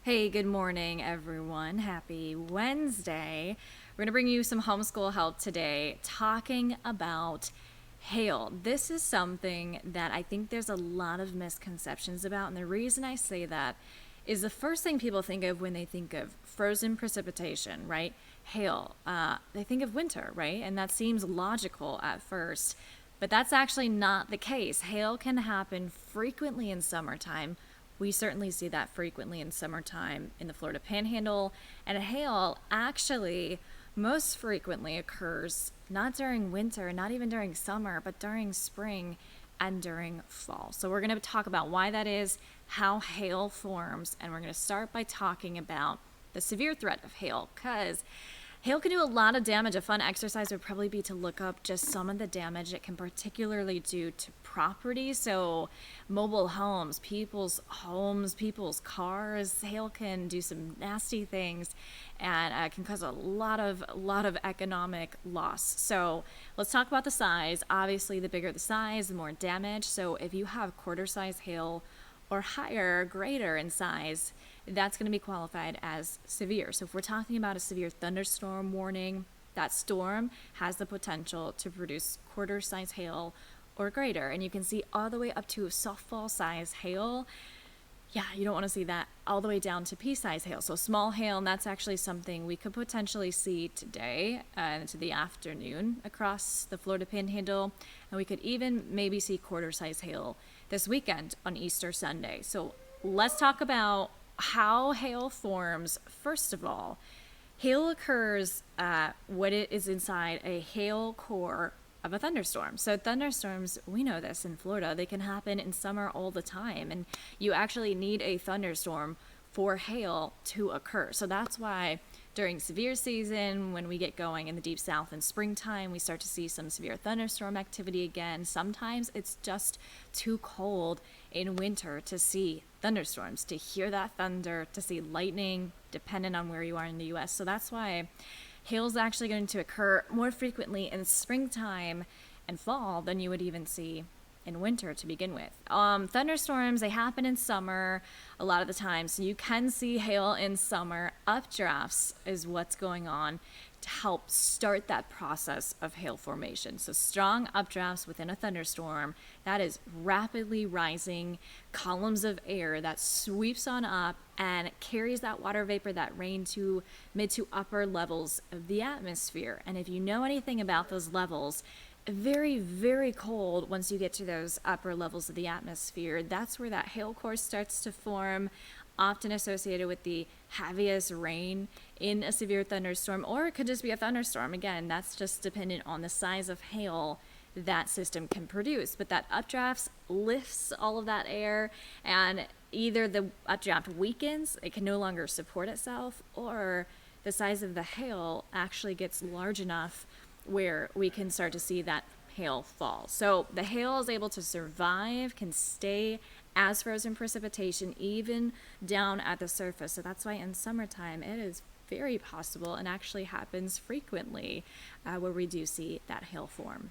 Hey, good morning, everyone. Happy Wednesday. We're going to bring you some homeschool help today talking about hail. This is something that I think there's a lot of misconceptions about. And the reason I say that is the first thing people think of when they think of frozen precipitation, right? Hail. They think of winter, right? And that seems logical at first. But that's actually not the case. Hail can happen frequently in summertime. We certainly see that frequently in summertime in the Florida Panhandle. And hail actually most frequently occurs not during winter, not even during summer, but during spring and during fall. So we're going to talk about why that is, how hail forms, and we're going to start by talking about the severe threat of hail, because hail can do a lot of damage. A fun exercise would probably be to look up just some of the damage it can particularly do to property. So mobile homes, people's cars. Hail can do some nasty things and can cause a lot of economic loss. So let's talk about the size. Obviously, the bigger the size, the more damage. So if you have quarter size hail or higher, greater in size, that's going to be qualified as severe. So if we're talking about a severe thunderstorm warning, that storm has the potential to produce quarter size hail or greater. And you can see all the way up to softball size hail. Yeah, you don't want to see that all the way down to pea-size hail. So small hail, and that's actually something we could potentially see today into the afternoon across the Florida Panhandle. And we could even maybe see quarter-size hail this weekend on Easter Sunday. So let's talk about how hail forms. First of all, hail occurs when it is inside a hail core of a thunderstorm. So thunderstorms, we know this in Florida, they can happen in summer all the time, and you actually need a thunderstorm for hail to occur. So that's why during severe season, when we get going in the deep south in springtime, we start to see some severe thunderstorm activity again. Sometimes it's just too cold in winter to see thunderstorms, to hear that thunder, to see lightning, depending on where you are in the US. So that's why hail is actually going to occur more frequently in springtime and fall than you would even see in winter to begin with. Thunderstorms, they happen in summer a lot of the time, so you can see hail in summer. Updrafts is what's going on to help start that process of hail formation. So strong updrafts within a thunderstorm, that is rapidly rising columns of air that sweeps on up and carries that water vapor, that rain, to mid to upper levels of the atmosphere. And if you know anything about those levels, very, very cold once you get to those upper levels of the atmosphere. That's where that hail core starts to form, often associated with the heaviest rain in a severe thunderstorm, or it could just be a thunderstorm. Again, that's just dependent on the size of hail that system can produce. But that updraft lifts all of that air, and either the updraft weakens, it can no longer support itself, or the size of the hail actually gets large enough where we can start to see that hail fall. So the hail is able to survive, can stay as frozen precipitation even down at the surface. So that's why in summertime it is very possible and actually happens frequently where we do see that hail form.